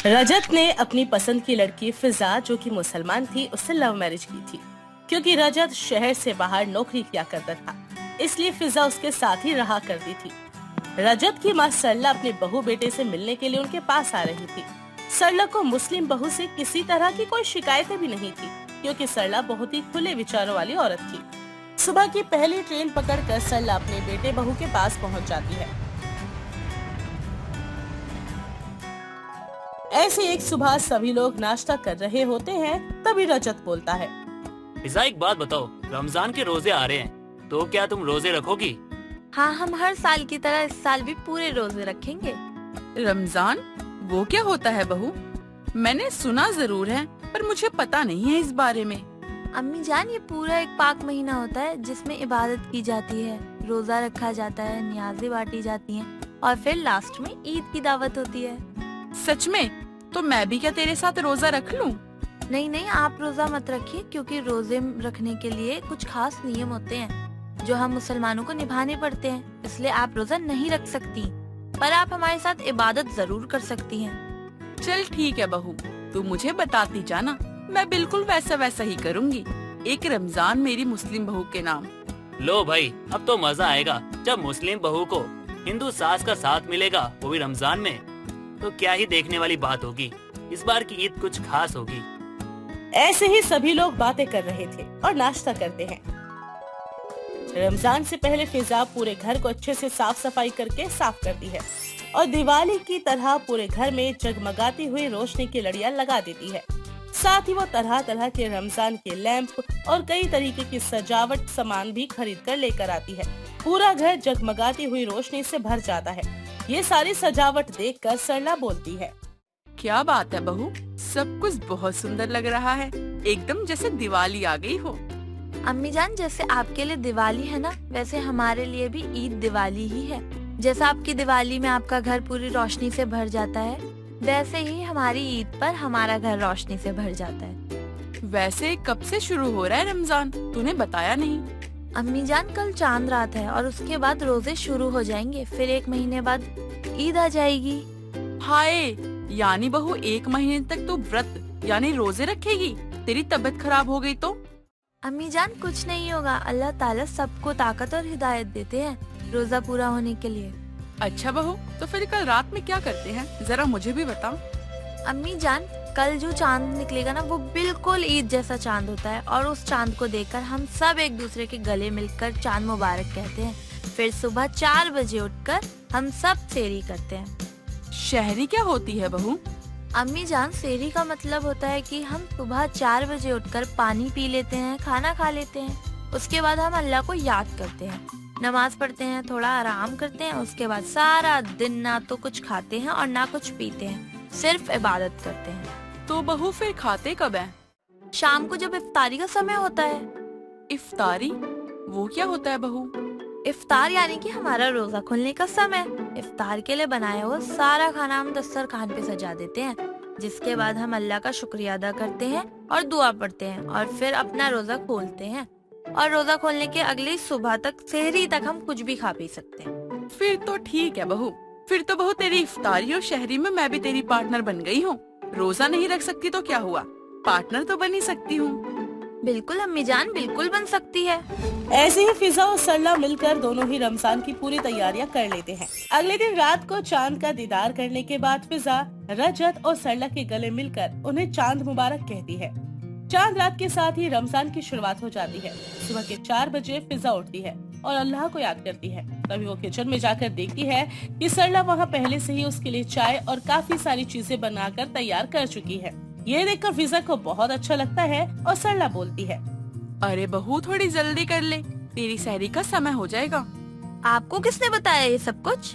रजत ने अपनी पसंद की लड़की फिजा, जो कि मुसलमान थी, उससे लव मैरिज की थी। क्योंकि रजत शहर से बाहर नौकरी किया करता था, इसलिए फिजा उसके साथ ही रहा करती थी। रजत की माँ सरला अपने बहू बेटे से मिलने के लिए उनके पास आ रही थी। सरला को मुस्लिम बहू से किसी तरह की कोई शिकायतें भी नहीं थी, क्योंकि सरला बहुत ही खुले विचारों वाली औरत थी। सुबह की पहली ट्रेन पकड़कर सरला अपने बेटे बहू के पास पहुंच जाती है। ऐसी एक सुबह सभी लोग नाश्ता कर रहे होते हैं, तभी रजत बोलता है। फिजा, एक बात बताओ, रमजान के रोजे आ रहे हैं, तो क्या तुम रोजे रखोगी? हाँ, हम हर साल की तरह इस साल भी पूरे रोजे रखेंगे। रमजान वो क्या होता है बहू? मैंने सुना जरूर है, पर मुझे पता नहीं है इस बारे में। अम्मी जान, ये पूरा एक पाक महीना होता है जिसमें इबादत की जाती है, रोजा रखा जाता है, नियाज़ें बांटी जाती हैं और फिर लास्ट में ईद की दावत होती है। सच में? तो मैं भी क्या तेरे साथ रोजा रख लूं? नहीं नहीं, आप रोजा मत रखिए, क्योंकि रोजे रखने के लिए कुछ खास नियम होते हैं जो हम मुसलमानों को निभाने पड़ते हैं, इसलिए आप रोजा नहीं रख सकती, पर आप हमारे साथ इबादत जरूर कर सकती हैं। चल ठीक है बहू, तू मुझे बताती जाना, मैं बिल्कुल वैसा वैसा ही करूंगी। एक रमजान मेरी मुस्लिम बहू के नाम। लो भाई, अब तो मजा आएगा जब मुस्लिम बहू को हिंदू सास का साथ मिलेगा, वो भी रमजान में। तो क्या ही देखने वाली बात होगी, इस बार की ईद कुछ खास होगी। ऐसे ही सभी लोग बातें कर रहे थे और नाश्ता करते हैं। रमजान से पहले फिजा पूरे घर को अच्छे से साफ सफाई करके साफ करती है और दिवाली की तरह पूरे घर में जगमगाती हुई रोशनी की लड़ियां लगा देती है। साथ ही वो तरह तरह के रमजान के लैंप और कई तरीके की सजावट सामान भी खरीद कर लेकर आती है। पूरा घर जगमगाती हुई रोशनी से भर जाता है। ये सारी सजावट देखकर सरला बोलती है। क्या बात है बहू, सब कुछ बहुत सुंदर लग रहा है, एकदम जैसे दिवाली आ गई हो। अम्मी जान, जैसे आपके लिए दिवाली है ना, वैसे हमारे लिए भी ईद दिवाली ही है। जैसा आपकी दिवाली में आपका घर पूरी रोशनी से भर जाता है, वैसे ही हमारी ईद पर हमारा घर रोशनी से भर जाता है। वैसे कब से शुरू हो रहा है रमजान, तूने बताया नहीं। अम्मी जान, कल चांद रात है और उसके बाद रोजे शुरू हो जाएंगे, फिर 1 महीने बाद ईद आ जाएगी। हाय, यानी बहू 1 महीने तक तो व्रत यानी रोजे रखेगी? तेरी तबीयत खराब हो गई तो? अम्मी जान, कुछ नहीं होगा, अल्लाह ताला सबको ताकत और हिदायत देते हैं रोजा पूरा होने के लिए। अच्छा बहू, तो फिर कल रात में क्या करते हैं, जरा मुझे भी बताओ। अम्मी जान, कल जो चांद निकलेगा ना, वो बिल्कुल ईद जैसा चांद होता है और उस चांद को देखकर हम सब एक दूसरे के गले मिलकर चांद मुबारक कहते हैं। फिर सुबह 4 बजे उठकर हम सब सेहरी करते हैं। शहरी क्या होती है बहू? अम्मी जान, सेहरी का मतलब होता है कि हम सुबह 4 बजे उठकर पानी पी लेते हैं, खाना खा लेते हैं, उसके बाद हम अल्लाह को याद करते हैं, नमाज पढ़ते हैं, थोड़ा आराम करते हैं, उसके बाद सारा दिन ना तो कुछ खाते हैं और ना कुछ पीते हैं, सिर्फ इबादत करते हैं। तो बहू फिर खाते कब है? शाम को जब इफ्तारी का समय होता है। इफ्तारी वो क्या होता है बहू? इफ्तार यानी कि हमारा रोजा खुलने का समय। इफ्तार के लिए बनाया हुआ सारा खाना हम दस्तरखान पे सजा देते हैं, जिसके बाद हम अल्लाह का शुक्रिया अदा करते हैं और दुआ पढ़ते हैं और फिर अपना रोजा खोलते हैं। और रोजा खोलने के अगली सुबह तक, सेहरी तक हम कुछ भी खा पी सकते हैं। फिर तो ठीक है बहू, फिर तो बहू तेरी इफ्तारी और शहरी में मैं भी तेरी पार्टनर बन गई हूँ। रोजा नहीं रख सकती तो क्या हुआ, पार्टनर तो बन ही सकती हूँ। बिल्कुल अम्मी जान, बिल्कुल बन सकती है। ऐसे ही फिजा और सरला मिलकर दोनों ही रमजान की पूरी तैयारियां कर लेते हैं। अगले दिन रात को चांद का दीदार करने के बाद फिजा रजत और सरला के गले मिलकर उन्हें चांद मुबारक कहती है। चांद रात के साथ ही रमजान की शुरुआत हो जाती है। सुबह के 4 बजे फिजा उठती है और अल्लाह को याद करती है। तभी वो किचन में जाकर देखती है कि सरला वहाँ पहले से ही उसके लिए चाय और काफी सारी चीजें बनाकर तैयार कर चुकी है। ये देखकर फिजा को बहुत अच्छा लगता है और सरला बोलती है। अरे बहू, थोड़ी जल्दी कर ले, तेरी सहरी का समय हो जाएगा। आपको किसने बताया ये सब कुछ?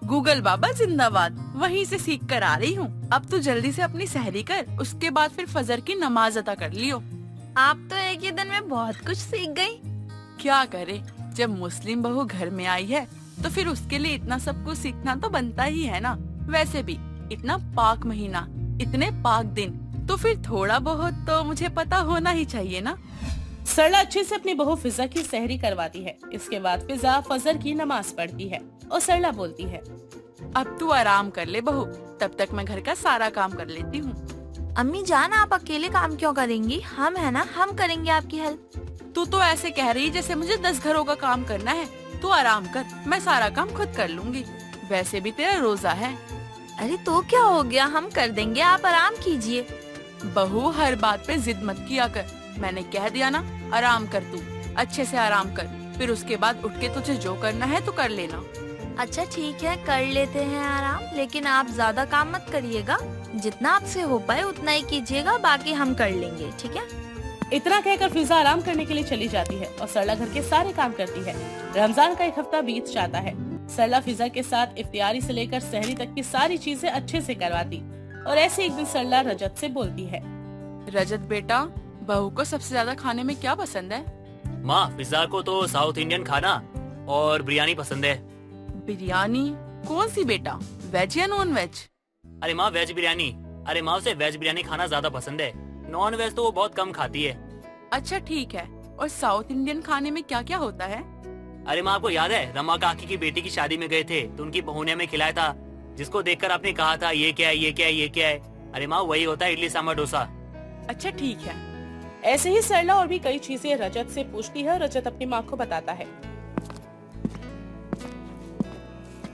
गूगल बाबा जिंदाबाद, वहीं से सीख कर आ रही हूँ। अब तो जल्दी से अपनी सहरी कर, उसके बाद फिर फजर की नमाज अदा कर लियो। आप तो एक ही दिन में बहुत कुछ सीख गई। क्या करे, जब मुस्लिम बहू घर में आई है तो फिर उसके लिए इतना सब कुछ सीखना तो बनता ही है ना। वैसे भी इतना पाक महीना, इतने पाक दिन, तो फिर थोड़ा बहुत तो मुझे पता होना ही चाहिए ना। सरला अच्छे से अपनी बहू फिजा की सहरी करवाती है। इसके बाद फिजा फजर की नमाज पढ़ती है और सरला बोलती है। अब तू आराम कर ले बहू, तब तक मैं घर का सारा काम कर लेती हूँ। अम्मी जान आप अकेले काम क्यों करेंगी, हम है ना, हम करेंगे आपकी हेल्प। तू तो ऐसे कह रही जैसे मुझे 10 घरों का काम करना है। तू आराम कर, मैं सारा काम खुद कर लूंगी। वैसे भी तेरा रोजा है। अरे तो क्या हो गया, हम कर देंगे, आप आराम कीजिए। बहू हर बात पे जिद मत किया कर, मैंने कह दिया ना, आराम कर तू, अच्छे से आराम कर, फिर उसके बाद उठ के तुझे जो करना है तो कर लेना। अच्छा ठीक है, कर लेते हैं आराम, लेकिन आप ज्यादा काम मत करिएगा, जितना आपसे हो पाए उतना ही कीजिएगा, बाकी हम कर लेंगे, ठीक है। इतना कहकर फिजा आराम करने के लिए चली जाती है और सरला घर के सारे काम करती है। रमजान का एक हफ्ता बीत जाता है। सरला फिजा के साथ इफ्तियारी से लेकर सहरी तक की सारी चीजें अच्छे से करवाती और ऐसे एक दिन सरला रजत से बोलती है। रजत बेटा, बहू को सबसे ज्यादा खाने में क्या पसंद है? माँ, फिजा को तो साउथ इंडियन खाना और बिरयानी पसंद है। बिरयानी? कौन सी बेटा, वेज या नॉन वेज? अरे माँ, वेज बिरयानी। अरे माँ, उसे वेज बिरयानी खाना ज्यादा पसंद है, नॉन वेज तो वो बहुत कम खाती है। अच्छा ठीक है, और साउथ इंडियन खाने में क्या क्या होता है? अरे माँ, आपको याद है रमा काकी की बेटी की शादी में गए थे तो उनकी बहू ने हमें खिलाया था, जिसको देखकर आपने कहा था ये क्या है, ये क्या है, ये क्या है। अरे माँ, वही होता है इडली सांभर डोसा। अच्छा ठीक है। ऐसे ही सरला और भी कई चीजें रजत से पूछती है और रजत अपनी माँ को बताता है।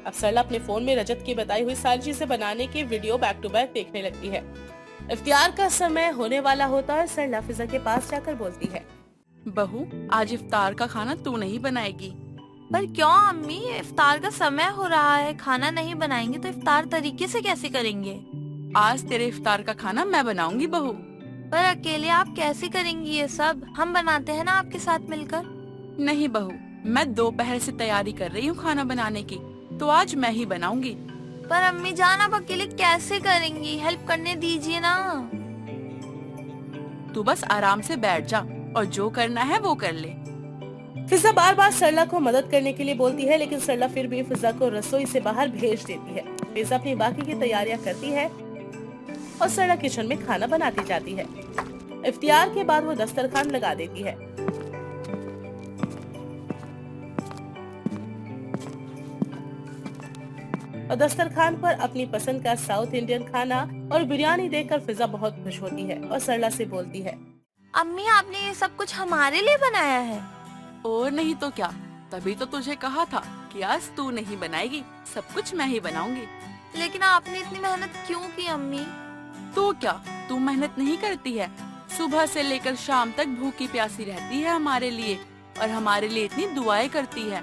अब सरला अपने फोन में रजत की बताई हुई सारी चीजें बनाने की वीडियो बैक टू बैक देखने लगती है। इफ्तियार का समय होने वाला होता है। सरला फिजा के पास जाकर बोलती है, बहू आज इफ्तार का खाना तू नहीं बनाएगी। पर क्यों अम्मी, इफ्तार का समय हो रहा है, खाना नहीं बनाएंगे तो इफ्तार तरीके से कैसे करेंगे? आज तेरे इफ्तार का खाना मैं बनाऊंगी बहू। पर अकेले आप कैसे करेंगी ये सब, हम बनाते हैं ना आपके साथ मिलकर। नहीं बहू, मैं दोपहर से तैयारी कर रही हूँ खाना बनाने की, तो आज मैं ही बनाऊंगी। पर अम्मी जान आप अकेले कैसे करेंगी, हेल्प करने दीजिए ना। तू बस आराम से बैठ जा और जो करना है वो कर ले। फिजा बार बार सरला को मदद करने के लिए बोलती है, लेकिन सरला फिर भी फिजा को रसोई से बाहर भेज देती है। फिजा अपनी बाकी की तैयारियां करती है और सरला किचन में खाना बनाती जाती है। इफ्तियार के बाद वो दस्तरखान लगा देती है। और दस्तरखान पर अपनी पसंद का साउथ इंडियन खाना और बिरयानी देखकर फिजा बहुत खुश होती है और सरला से बोलती है, अम्मी आपने ये सब कुछ हमारे लिए बनाया है? और नहीं तो क्या, तभी तो तुझे कहा था कि आज तू नहीं बनाएगी, सब कुछ मैं ही बनाऊंगी। लेकिन आपने इतनी मेहनत क्यों की अम्मी? तो क्या तू मेहनत नहीं करती है? सुबह से लेकर शाम तक भूखी प्यासी रहती है हमारे लिए और हमारे लिए इतनी दुआएं करती है,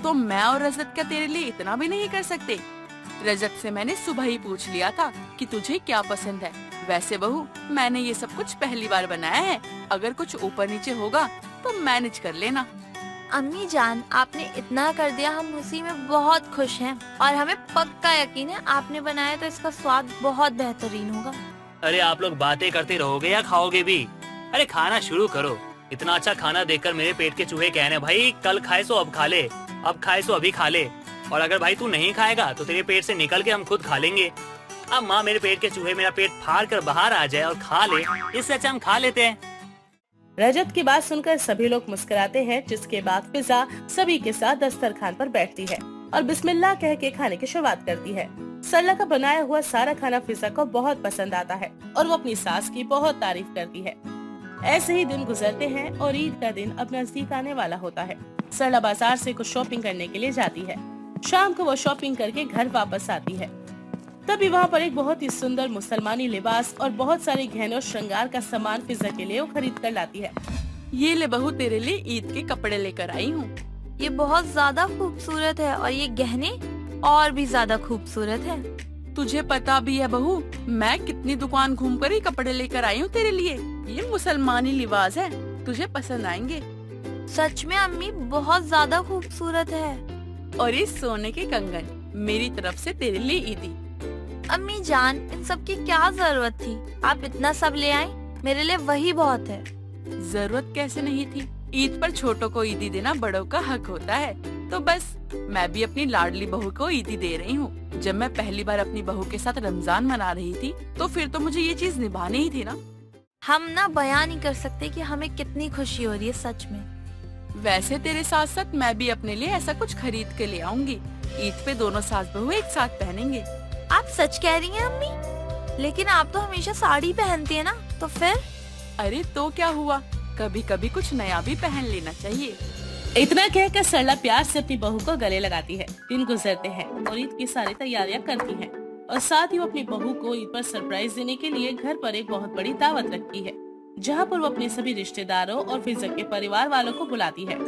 तो मैं और रजत क्या तेरे लिए इतना भी नहीं कर सकते? रजत से मैंने सुबह ही पूछ लिया था कि तुझे क्या पसंद है। वैसे बहू, मैंने ये सब कुछ पहली बार बनाया है, अगर कुछ ऊपर नीचे होगा तो मैनेज कर लेना। अम्मी जान आपने इतना कर दिया, हम उसी में बहुत खुश हैं और हमें पक्का यकीन है आपने बनाया तो इसका स्वाद बहुत बेहतरीन होगा। अरे आप लोग बातें करते रहोगे या खाओगे भी? अरे खाना शुरू करो। इतना अच्छा खाना देखकर मेरे पेट के चूहे कहने, भाई कल खाए सो अब खा ले, अब खाए सो अभी खा ले, और अगर भाई तू नहीं खाएगा तो तेरे पेट से निकल के हम खुद खा लेंगे। अब माँ, मेरे पेट के चूहे मेरा पेट फाड़ कर बाहर आ जाए और खा ले, इससे अच्छा हम खा लेते हैं। रजत की बात सुनकर सभी लोग मुस्कुराते हैं, जिसके बाद फिजा सभी के साथ दस्तरखान पर बैठती है और बिस्मिल्लाह कह के खाने की शुरुआत करती है। सरला का बनाया हुआ सारा खाना फिजा को बहुत पसंद आता है और वो अपनी सास की बहुत तारीफ करती है। ऐसे ही दिन गुजरते हैं और ईद का दिन अब नजदीक आने वाला होता है। सरला बाजार से कुछ शॉपिंग करने के लिए जाती है। शाम को वो शॉपिंग करके घर वापस आती है। तभी वहाँ पर एक बहुत ही सुंदर मुसलमानी लिबास और बहुत सारे गहनों और श्रृंगार का सामान फिजा के लिए वो खरीद कर लाती है। ये ले बहू, तेरे लिए ईद के कपड़े लेकर आई हूँ। ये बहुत ज्यादा खूबसूरत है और ये गहने और भी ज्यादा खूबसूरत है। तुझे पता भी है बहू, मैं कितनी दुकान घूमकर ही कपड़े लेकर आई हूँ तेरे लिए। ये मुसलमानी लिबास है, तुझे पसंद आएंगे। सच में अम्मी बहुत ज्यादा खूबसूरत है। और ये सोने के कंगन मेरी तरफ से तेरे लिए ईदी। अम्मी जान इन सब की क्या जरूरत थी, आप इतना सब ले आए, मेरे लिए वही बहुत है। जरूरत कैसे नहीं थी, ईद पर छोटों को ईदी देना बड़ों का हक होता है, तो बस मैं भी अपनी लाडली बहू को ईदी दे रही हूँ। जब मैं पहली बार अपनी बहू के साथ रमजान मना रही थी तो फिर तो मुझे ये चीज निभानी ही थी ना। हम ना बयान नहीं कर सकते कि हमें कितनी खुशी हो रही है सच में। वैसे तेरे साथ साथ मैं भी अपने लिए ऐसा कुछ खरीद के ले आऊंगी। ईद पे दोनों सास बहू एक साथ पहनेंगे। आप सच कह रही हैं अम्मी? लेकिन आप तो हमेशा साड़ी पहनती है ना, तो फिर? अरे तो क्या हुआ, कभी कभी कुछ नया भी पहन लेना चाहिए। इतना कहकर सरला प्यार से अपनी बहू को गले लगाती है। दिन गुजरते हैं और ईद की सारी तैयारियां करती है और साथ ही वो अपनी बहू को ईद पर सरप्राइज देने के लिए घर पर एक बहुत बड़ी दावत रखती है, जहाँ पर वो अपने सभी रिश्तेदारों और फिजा के परिवार वालों को बुलाती है।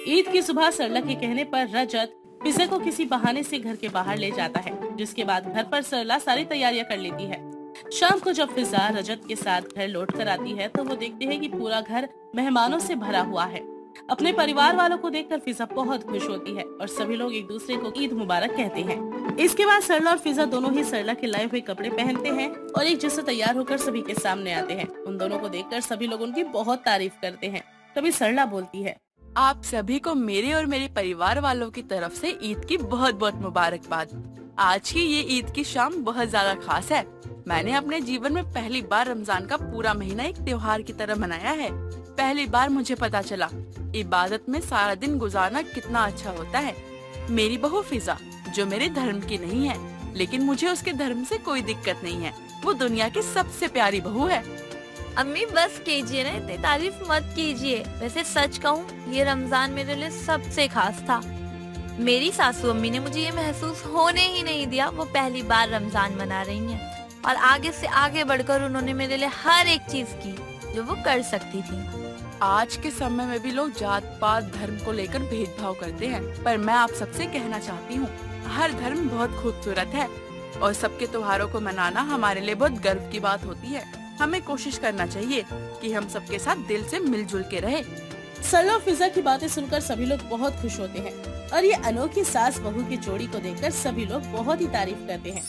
ईद की सुबह सरला के कहने पर रजत फिजा को किसी बहाने से घर के बाहर ले जाता है, जिसके बाद घर पर सरला सारी तैयारियां कर लेती है। शाम को जब फिजा रजत के साथ घर लौट कर आती है तो वो देखते हैं कि पूरा घर मेहमानों से भरा हुआ है। अपने परिवार वालों को देखकर फिजा बहुत खुश होती है और सभी लोग एक दूसरे को ईद मुबारक कहते हैं। इसके बाद सरला और फिजा दोनों ही सरला के लाए हुए कपड़े पहनते हैं और एक जैसे तैयार होकर सभी के सामने आते हैं। उन दोनों को देखकर सभी लोग उनकी बहुत तारीफ करते हैं। तभी सरला बोलती है, आप सभी को मेरे और मेरे परिवार वालों की तरफ से ईद की बहुत बहुत मुबारकबाद। आज की ये ईद की शाम बहुत ज्यादा खास है। मैंने अपने जीवन में पहली बार रमजान का पूरा महीना एक त्योहार की तरह मनाया है। पहली बार मुझे पता चला इबादत में सारा दिन गुजारना कितना अच्छा होता है। मेरी बहू फिजा, जो मेरे धर्म की नहीं है, लेकिन मुझे उसके धर्म से कोई दिक्कत नहीं है, वो दुनिया की सबसे प्यारी बहू है। अम्मी बस कीजिए ना, इतनी तारीफ मत कीजिए। वैसे सच कहूँ, ये रमजान मेरे लिए सबसे खास था। मेरी सासू अम्मी ने मुझे ये महसूस होने ही नहीं दिया वो पहली बार रमजान मना रही हैं, और आगे से आगे बढ़कर उन्होंने मेरे लिए हर एक चीज की जो वो कर सकती थी। आज के समय में भी लोग जात पात धर्म को लेकर भेदभाव करते हैं, पर मैं आप सबसे कहना चाहती हूँ, हर धर्म बहुत खूबसूरत है और सबके त्योहारों को मनाना हमारे लिए बहुत गर्व की बात होती है। हमें कोशिश करना चाहिए कि हम सबके साथ दिल से मिलजुल के रहे। सरला और फिजा की बातें सुनकर सभी लोग बहुत खुश होते हैं और ये अनोखी सास बहू की जोड़ी को देखकर सभी लोग बहुत ही तारीफ करते हैं।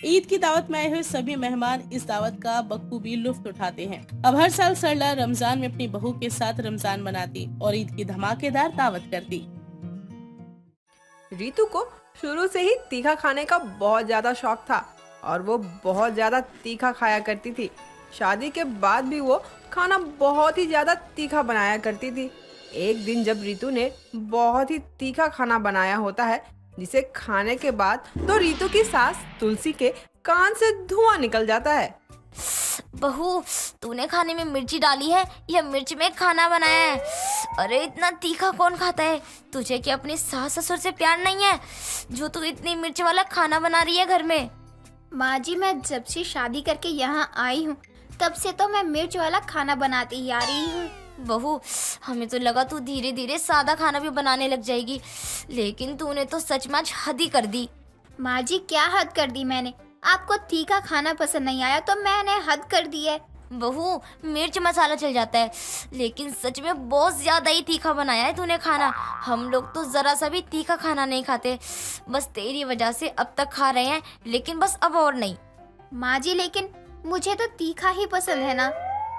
ईद की दावत में आए हुए सभी मेहमान इस दावत का बखूबी लुफ्त उठाते हैं। अब हर साल सरला रमजान में अपनी बहू के साथ रमजान मनाती और ईद की धमाकेदार दावत करती। रीतू को शुरू से ही तीखा खाने का बहुत ज्यादा शौक था और वो बहुत ज्यादा तीखा खाया करती थी। शादी के बाद भी वो खाना बहुत ही ज्यादा तीखा बनाया करती थी। एक दिन जब रीतू ने बहुत ही तीखा खाना बनाया होता है, जिसे खाने के बाद तो रीतू की सास तुलसी के कान से धुआं निकल जाता है। बहू, तूने खाने में मिर्ची डाली है या मिर्च में खाना बनाया है? अरे इतना तीखा कौन खाता है? तुझे क्या अपनी सास ससुर से प्यार नहीं है जो तू इतनी मिर्च वाला खाना बना रही है घर में? माँ जी, मैं जब से शादी करके यहाँ आई हूँ तब से तो मैं मिर्च वाला खाना बनाती ही आ रही हूँ। बहू, हमें तो लगा तू धीरे धीरे सादा खाना भी बनाने लग जाएगी, लेकिन तूने तो सचमुच हद ही कर दी। माँ जी, क्या हद कर दी मैंने? आपको तीखा खाना पसंद नहीं आया तो मैंने हद कर दी है। बहू, मिर्च मसाला चल जाता है, लेकिन सच में बहुत ज्यादा ही तीखा बनाया है तूने खाना। हम लोग तो जरा सा भी तीखा खाना नहीं खाते, बस तेरी वजह से अब तक खा रहे हैं, लेकिन बस अब और नहीं। माँ जी, लेकिन मुझे तो तीखा ही पसंद है ना।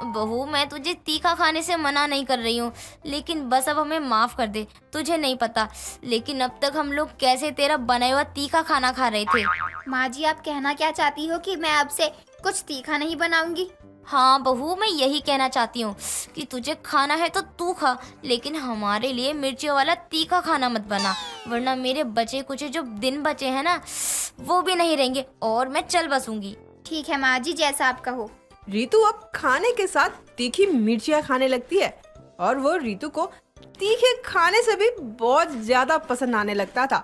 बहू, मैं तुझे तीखा खाने से मना नहीं कर रही हूँ, लेकिन बस अब हमें माफ कर दे। तुझे नहीं पता, लेकिन अब तक हम लोग कैसे तेरा बनाया हुआ तीखा खाना खा रहे थे। माँ जी, आप कहना क्या चाहती हो कि मैं अब से कुछ तीखा नहीं बनाऊंगी? हाँ बहू, मैं यही कहना चाहती हूँ कि तुझे खाना है तो तू खा, लेकिन हमारे लिए मिर्चियों वाला तीखा खाना मत बना, वरना मेरे बचे कुछ जो दिन बचे हैं ना, वो भी नहीं रहेंगे और मैं चल बसूंगी। ठीक है माँ जी, जैसा आप कहो। रीतू अब खाने के साथ तीखी मिर्चियाँ खाने लगती है और वो रीतू को तीखे खाने से भी बहुत ज्यादा पसंद आने लगता था।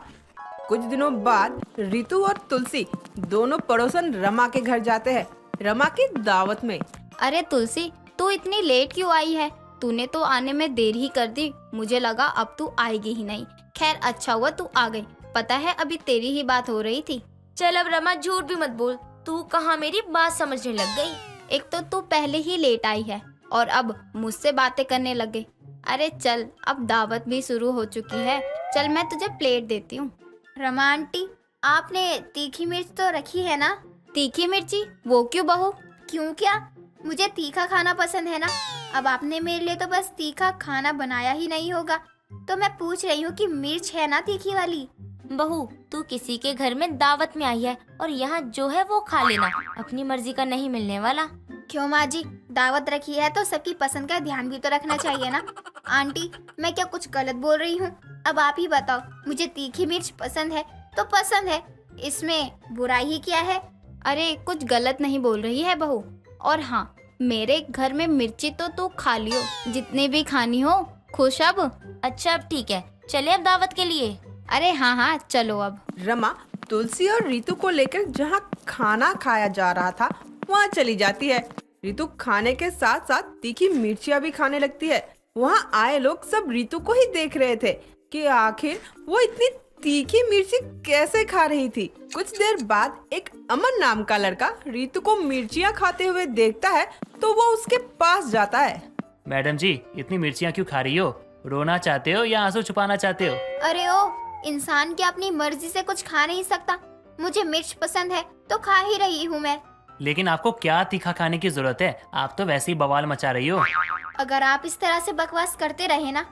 कुछ दिनों बाद रीतू और तुलसी दोनों पड़ोसन रमा के घर जाते हैं, रमा की दावत में। अरे तुलसी, तू इतनी लेट क्यों आई है? तूने तो आने में देर ही कर दी, मुझे लगा अब तू आएगी ही नहीं। खैर, अच्छा हुआ तू आ गई। पता है, अभी तेरी ही बात हो रही थी। चल अब रमा, झूठ भी मत बोल, तू कहाँ मेरी बात समझने लग गई। एक तो तू पहले ही लेट आई है और अब मुझसे बातें करने लग गई। अरे चल, अब दावत भी शुरू हो चुकी है, चल मैं तुझे प्लेट देती हूँ। रमा आंटी, आपने तीखी मिर्च तो रखी है ना? तीखी मिर्ची? वो क्यों बहू? क्यों क्या? मुझे तीखा खाना पसंद है ना। अब आपने मेरे लिए तो बस तीखा खाना बनाया ही नहीं होगा, तो मैं पूछ रही हूँ कि मिर्च है ना तीखी वाली? बहू, तू किसी के घर में दावत में आई है और यहाँ जो है वो खा लेना, अपनी मर्जी का नहीं मिलने वाला। क्यों माँ जी, दावत रखी है तो सबकी पसंद का ध्यान भी तो रखना चाहिए ना। आंटी, मैं क्या कुछ गलत बोल रही हूँ? अब आप ही बताओ, मुझे तीखी मिर्च पसंद है तो पसंद है, इसमें बुराई ही क्या है। अरे कुछ गलत नहीं बोल रही है बहू। और हाँ, मेरे घर में मिर्ची तो तू खा लियो, जितनी भी खानी हो। खुश अब? अच्छा अब ठीक है, चले अब दावत के लिए। अरे हाँ हाँ चलो अब। रमा तुलसी और रीतू को लेकर जहाँ खाना खाया जा रहा था वहाँ चली जाती है। रीतू खाने के साथ साथ तीखी मिर्चियाँ भी खाने लगती है। वहाँ आए लोग सब रीतू को ही देख रहे थे कि आखिर वो इतनी तीखी मिर्ची कैसे खा रही थी। कुछ देर बाद एक अमन नाम का लड़का रीतू को मिर्चियाँ खाते हुए देखता है तो वो उसके पास जाता है। मैडम जी, इतनी मिर्चियाँ क्यों खा रही हो? रोना चाहते हो या आंसू छुपाना चाहते हो? अरे ओ, इंसान क्या अपनी मर्जी से कुछ खा नहीं सकता? मुझे मिर्च पसंद है तो खा ही रही हूँ मैं। लेकिन आपको क्या तीखा खाने की जरूरत है? आप तो वैसे ही बवाल मचा रही हो। अगर आप इस तरह से बकवास करते रहे ना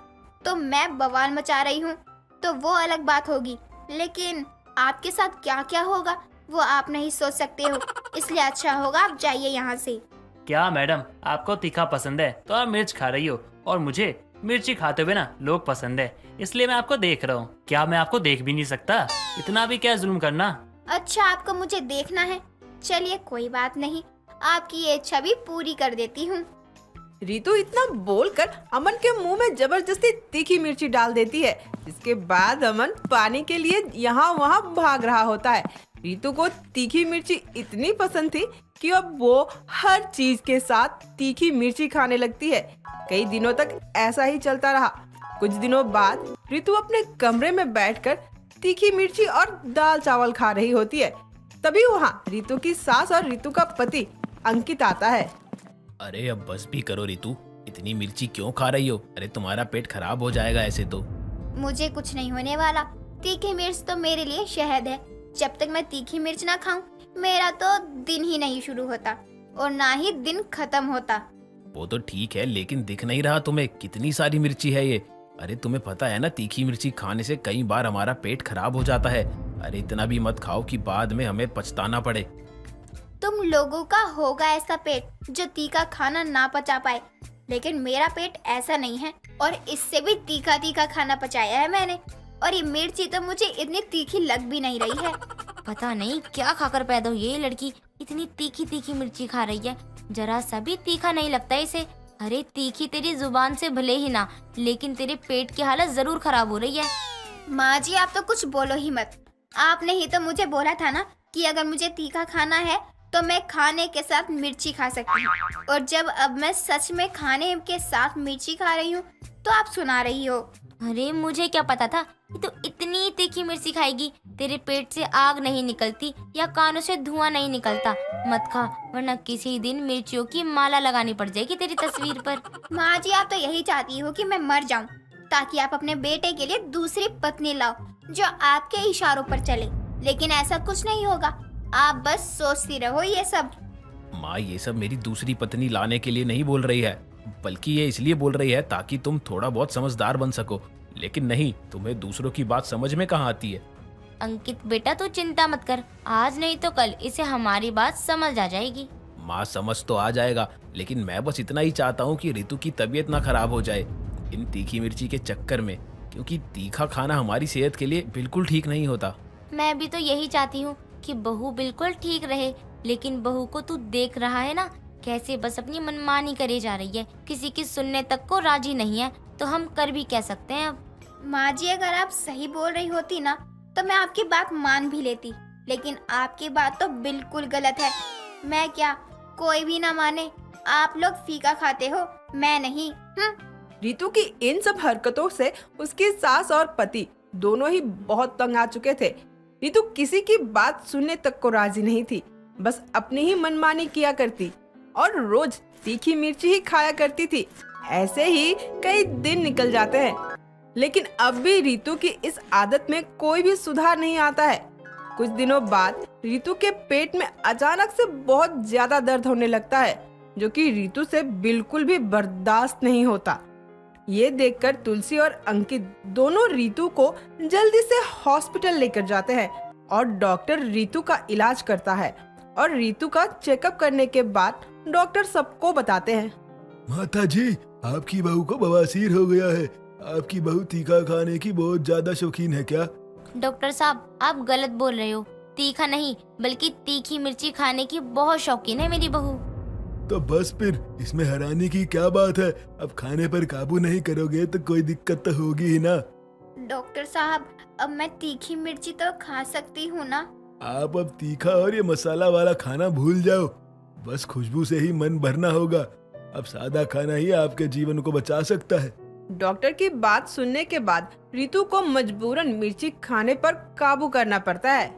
तो मैं बवाल मचा रही हूँ तो वो अलग बात होगी, लेकिन आपके साथ क्या क्या होगा वो आप नहीं सोच सकते हो। इसलिए अच्छा होगा आप जाइए यहाँ से। क्या मैडम, आपको तीखा पसंद है तो आप मिर्च खा रही हो, और मुझे मिर्ची खाते हुए ना लोग पसंद है, इसलिए मैं आपको देख रहा हूँ। क्या मैं आपको देख भी नहीं सकता? इतना भी क्या जुल्म करना। अच्छा, आपको मुझे देखना है? चलिए कोई बात नहीं, आपकी ये इच्छा भी पूरी कर देती हूँ। रीतू इतना बोलकर अमन के मुंह में जबरदस्ती तीखी मिर्ची डाल देती है। इसके बाद अमन पानी के लिए यहाँ वहाँ भाग रहा होता है। रीतू को तीखी मिर्ची इतनी पसंद थी कि अब वो हर चीज के साथ तीखी मिर्ची खाने लगती है। कई दिनों तक ऐसा ही चलता रहा। कुछ दिनों बाद रीतू अपने कमरे में बैठकर तीखी मिर्ची और दाल चावल खा रही होती है। तभी वहाँ रीतू की सास और रीतू का पति अंकित आता है। अरे अब बस भी करो रीतू, इतनी मिर्ची क्यों खा रही हो? अरे तुम्हारा पेट खराब हो जाएगा ऐसे तो। मुझे कुछ नहीं होने वाला। तीखी मिर्च तो मेरे लिए शहद है। जब तक मैं तीखी मिर्च ना खाऊं मेरा तो दिन ही नहीं शुरू होता और ना ही दिन खत्म होता। वो तो ठीक है, लेकिन दिख नहीं रहा तुम्हें कितनी सारी मिर्ची है ये? अरे तुम्हें पता है ना, तीखी मिर्ची खाने से कई बार हमारा पेट खराब हो जाता है। अरे इतना भी मत खाओ कि बाद में हमें पछताना पड़े। तुम लोगों का होगा ऐसा पेट जो तीखा खाना ना पचा पाए, लेकिन मेरा पेट ऐसा नहीं है और इससे भी तीखा तीखा खाना पचाया है मैंने। और ये मिर्ची तो मुझे इतनी तीखी लग भी नहीं रही है। पता नहीं क्या खाकर पैदा हुई है ये लड़की, इतनी तीखी तीखी मिर्ची खा रही है। जरा सा भी तीखा नहीं लगता इसे। अरे तीखी तेरी जुबान से भले ही ना, लेकिन तेरे पेट की हालत जरूर खराब हो रही है। माँ जी आप तो कुछ बोलो ही मत। आपने ही तो मुझे बोला था ना कि अगर मुझे तीखा खाना है तो मैं खाने के साथ मिर्ची खा सकती हूँ, और जब अब मैं सच में खाने के साथ मिर्ची खा रही हूँ तो आप सुना रही हो। अरे मुझे क्या पता था कि तू इतनी तीखी मिर्ची खाएगी। तेरे पेट से आग नहीं निकलती या कानों से धुआं नहीं निकलता। मत खा, वरना किसी दिन मिर्चियों की माला लगानी पड़ जाएगी तेरी तस्वीर पर। माँ जी आप तो यही चाहती हो कि मैं मर जाऊं ताकि आप अपने बेटे के लिए दूसरी पत्नी लाओ जो आपके इशारों पर चले, लेकिन ऐसा कुछ नहीं होगा। आप बस सोचती रहो ये सब। माँ ये सब मेरी दूसरी पत्नी लाने के लिए नहीं बोल रही है, बल्कि ये इसलिए बोल रही है ताकि तुम थोड़ा बहुत समझदार बन सको। लेकिन नहीं, तुम्हें दूसरों की बात समझ में कहाँ आती है। अंकित बेटा तू चिंता मत कर, आज नहीं तो कल इसे हमारी बात समझ आ जाएगी। माँ समझ तो आ जाएगा, लेकिन मैं बस इतना ही चाहता हूँ कि ऋतु की तबीयत ना खराब हो जाए इन तीखी मिर्ची के चक्कर में, क्योंकि तीखा खाना हमारी सेहत के लिए बिल्कुल ठीक नहीं होता। मैं भी तो यही चाहती हूँ कि बहू बिल्कुल ठीक रहे, लेकिन बहू को तू देख रहा है ना कैसे बस अपनी मनमानी करे जा रही है। किसी की सुनने तक को राजी नहीं है, तो हम कर भी कह सकते हैं अब। माँ जी अगर आप सही बोल रही होती ना तो मैं आपकी बात मान भी लेती, लेकिन आपकी बात तो बिल्कुल गलत है। मैं क्या, कोई भी ना माने। आप लोग फीका खाते हो, मैं नहीं। रीतू की इन सब हरकतों से उसकी सास और पति दोनों ही बहुत तंग आ चुके थे। रीतू किसी की बात सुनने तक को राजी नहीं थी, बस अपनी ही मनमानी किया करती और रोज तीखी मिर्ची ही खाया करती थी। ऐसे ही कई दिन निकल जाते हैं, लेकिन अब भी रीतू की इस आदत में कोई भी सुधार नहीं आता है। कुछ दिनों बाद रीतू के पेट में अचानक से बहुत ज्यादा दर्द होने लगता है, जो कि रीतू से बिल्कुल भी बर्दाश्त नहीं होता। ये देखकर तुलसी और अंकित दोनों रीतू को जल्दी से हॉस्पिटल लेकर जाते हैं और डॉक्टर रीतू का इलाज करता है। और रीतू का चेकअप करने के बाद डॉक्टर सबको बताते हैं, माता जी आपकी बहू को बवासीर हो गया है। आपकी बहू तीखा खाने की बहुत ज्यादा शौकीन है क्या? डॉक्टर साहब, आप गलत बोल रहे हो। तीखा नहीं बल्कि तीखी मिर्ची खाने की बहुत शौकीन है मेरी बहू। तो बस फिर इसमें हैरानी की क्या बात है। अब खाने पर काबू नहीं करोगे तो कोई दिक्कत तो होगी ही ना। डॉक्टर साहब, अब मैं तीखी मिर्ची तो खा सकती हूँ ना? आप अब तीखा और ये मसाला वाला खाना भूल जाओ। बस खुशबू से ही मन भरना होगा। अब सादा खाना ही आपके जीवन को बचा सकता है। डॉक्टर की बात सुनने के बाद रितु को मजबूरन मिर्ची खाने पर काबू करना पड़ता है।